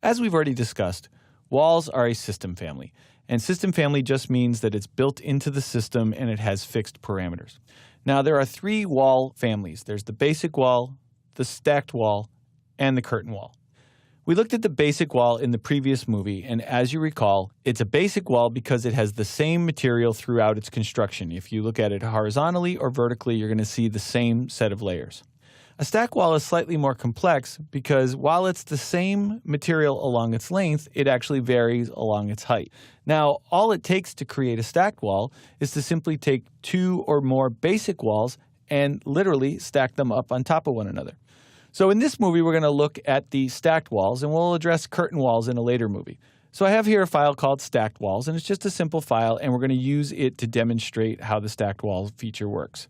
As we've already discussed, walls are a system family. And system family just means that it's built into the system and it has fixed parameters. Now, there are 3 wall families. There's the basic wall, the stacked wall, and the curtain wall. We looked at the basic wall in the previous movie, and as you recall, it's a basic wall because it has the same material throughout its construction. If you look at it horizontally or vertically, you're going to see the same set of layers. A stack wall is slightly more complex because while it's the same material along its length, it actually varies along its height. Now, all it takes to create a stacked wall is to simply take 2 or more basic walls and literally stack them up on top of one another. So in this movie, we're going to look at the stacked walls, and we'll address curtain walls in a later movie. So I have here a file called stacked walls, and it's just a simple file, and we're going to use it to demonstrate how the stacked wall feature works.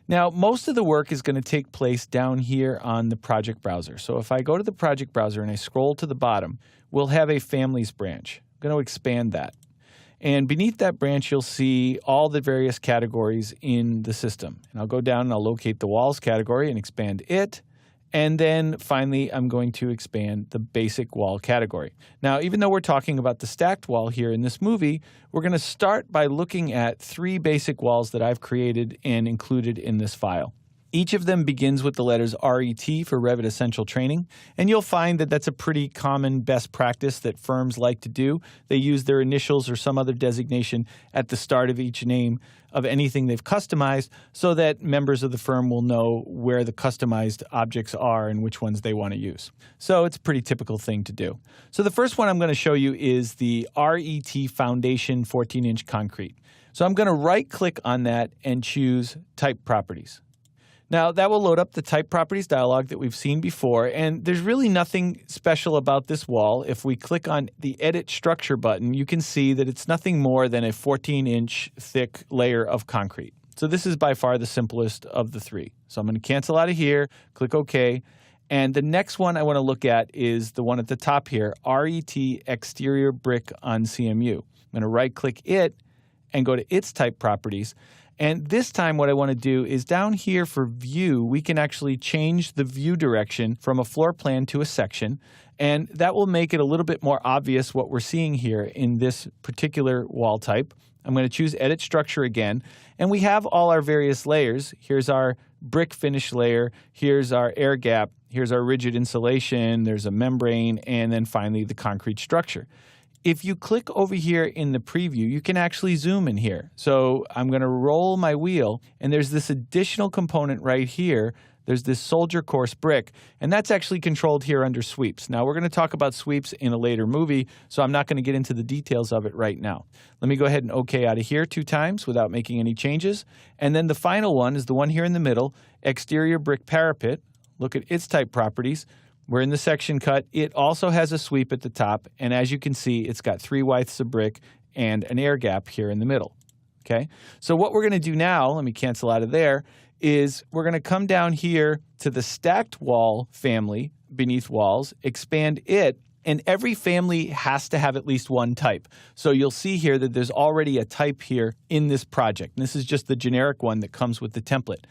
Now, most of the work is going to take place down here on the project browser. So if I go to the project browser and I scroll to the bottom, we'll have a families branch. I'm going to expand that. And beneath that branch, you'll see all the various categories in the system. And I'll go down and I'll locate the walls category and expand it. And then finally, I'm going to expand the basic wall category. Now, even though we're talking about the stacked wall here in this movie, we're going to start by looking at 3 basic walls that I've created and included in this file. Each of them begins with the letters RET for Revit Essential Training, and you'll find that that's a pretty common best practice that firms like to do. They use their initials or some other designation at the start of each name of anything they've customized so that members of the firm will know where the customized objects are and which ones they want to use. So it's a pretty typical thing to do. So the first one I'm going to show you is the RET Foundation 14-inch concrete. So I'm going to right-click on that and choose Type Properties. Now, that will load up the Type Properties dialog that we've seen before, and there's really nothing special about this wall. If we click on the Edit Structure button, you can see that it's nothing more than a 14-inch thick layer of concrete. So this is by far the simplest of the 3. So I'm going to cancel out of here, click OK, and the next one I want to look at is the one at the top here, RET Exterior Brick on CMU. I'm going to right-click it and go to its Type Properties. And this time what I want to do is down here for view, we can actually change the view direction from a floor plan to a section. And that will make it a little bit more obvious what we're seeing here in this particular wall type. I'm going to choose Edit Structure again. And we have all our various layers. Here's our brick finish layer. Here's our air gap. Here's our rigid insulation. There's a membrane. And then finally the concrete structure. If you click over here in the preview, you can actually zoom in here. So I'm going to roll my wheel, and there's this additional component right here. There's this soldier course brick, and that's actually controlled here under sweeps. Now, we're going to talk about sweeps in a later movie, so I'm not going to get into the details of it right now. Let me go ahead and OK out of here 2 times without making any changes. And then the final one is the one here in the middle, exterior brick parapet. Look at its Type Properties. We're in the section cut. It also has a sweep at the top, and as you can see, it's got 3 widths of brick and an air gap here in the middle. Okay, so what we're going to do now, let me cancel out of there, is we're going to come down here to the stacked wall family beneath walls, expand it, and every family has to have at least one type. So you'll see here that there's already a type here in this project. And this is just the generic one that comes with the template.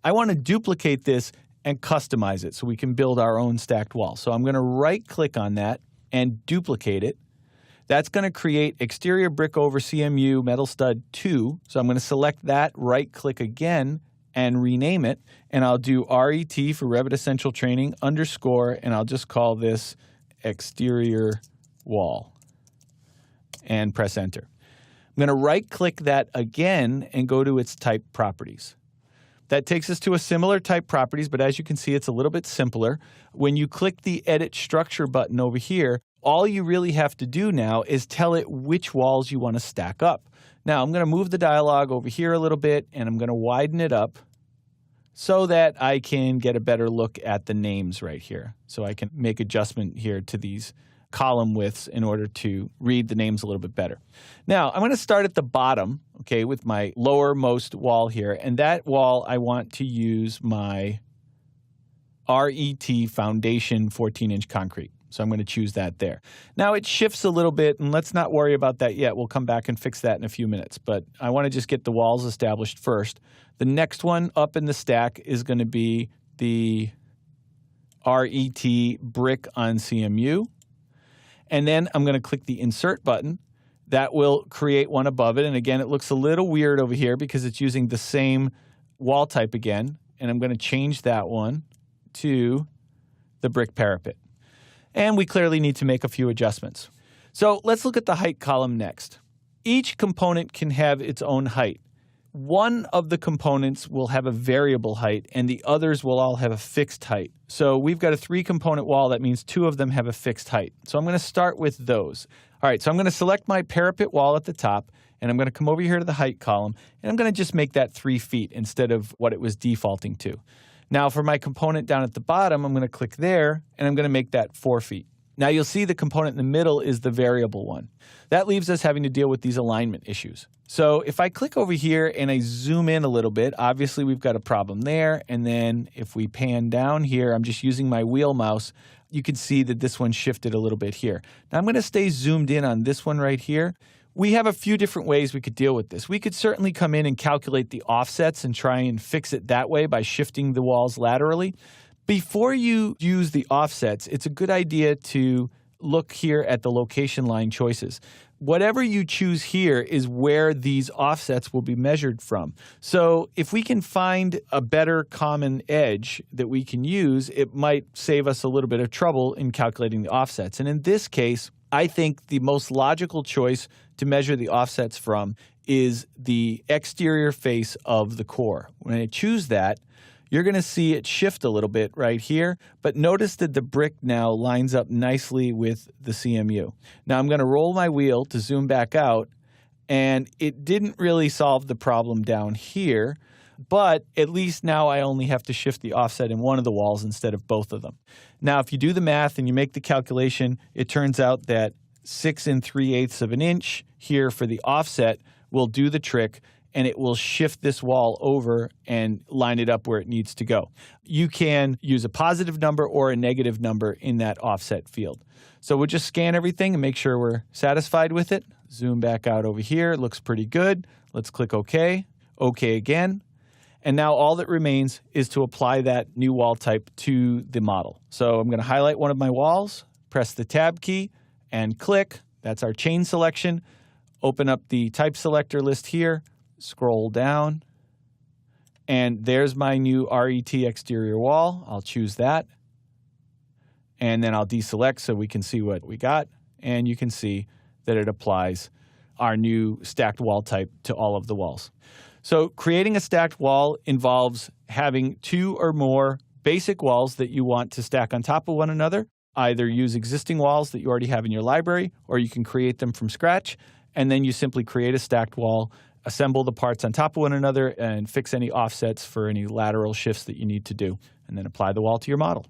I want to duplicate this and customize it so we can build our own stacked wall. So I'm going to right-click on that and duplicate it. That's going to create exterior brick over CMU metal stud 2. So I'm going to select that, right-click again, and rename it. And I'll do RET for Revit Essential Training _, and I'll just call this exterior wall. And press Enter. I'm going to right-click that again and go to its Type Properties. That takes us to a similar Type Properties, but as you can see, it's a little bit simpler. When you click the Edit Structure button over here, all you really have to do now is tell it which walls you want to stack up. Now, I'm going to move the dialog over here a little bit, and I'm going to widen it up so that I can get a better look at the names right here. So I can make adjustment here to these column widths in order to read the names a little bit better. Now, I'm going to start at the bottom, okay, with my lowermost wall here. And that wall, I want to use my RET Foundation 14-inch concrete. So I'm going to choose that there. Now, it shifts a little bit, and let's not worry about that yet. We'll come back and fix that in a few minutes. But I want to just get the walls established first. The next one up in the stack is going to be the RET brick on CMU. And then I'm going to click the Insert button. That will create one above it. And again, it looks a little weird over here because it's using the same wall type again. And I'm going to change that one to the brick parapet. And we clearly need to make a few adjustments. So let's look at the height column next. Each component can have its own height. One of the components will have a variable height and the others will all have a fixed height. So we've got a 3-component wall. That means 2 of them have a fixed height. So I'm going to start with those. All right, so I'm going to select my parapet wall at the top, and I'm going to come over here to the height column, and I'm going to just make that 3 feet instead of what it was defaulting to. Now for my component down at the bottom, I'm going to click there, and I'm going to make that 4 feet. Now you'll see the component in the middle is the variable one. That leaves us having to deal with these alignment issues. So if I click over here and I zoom in a little bit, obviously we've got a problem there. And then if we pan down here, I'm just using my wheel mouse, you can see that this one shifted a little bit here. Now I'm going to stay zoomed in on this one right here. We have a few different ways we could deal with this. We could certainly come in and calculate the offsets and try and fix it that way by shifting the walls laterally. Before you use the offsets, it's a good idea to look here at the location line choices. Whatever you choose here is where these offsets will be measured from. So if we can find a better common edge that we can use, it might save us a little bit of trouble in calculating the offsets. And in this case, I think the most logical choice to measure the offsets from is the exterior face of the core. When I choose that, you're going to see it shift a little bit right here, but notice that the brick now lines up nicely with the CMU. Now I'm going to roll my wheel to zoom back out, and it didn't really solve the problem down here, but at least now I only have to shift the offset in one of the walls instead of both of them. Now if you do the math and you make the calculation, it turns out that 6 3/8 of an inch here for the offset will do the trick, and it will shift this wall over and line it up where it needs to go. You can use a positive number or a negative number in that offset field. So we'll just scan everything and make sure we're satisfied with it. Zoom back out over here. It looks pretty good. Let's click OK. OK again. And now all that remains is to apply that new wall type to the model. So I'm going to highlight one of my walls, press the Tab key, and click. That's our chain selection. Open up the type selector list here. Scroll down, and there's my new RET exterior wall. I'll choose that, and then I'll deselect so we can see what we got, and you can see that it applies our new stacked wall type to all of the walls. So creating a stacked wall involves having 2 or more basic walls that you want to stack on top of one another. Either use existing walls that you already have in your library, or you can create them from scratch, and then you simply create a stacked wall, assemble the parts on top of one another, and fix any offsets for any lateral shifts that you need to do, and then apply the wall to your model.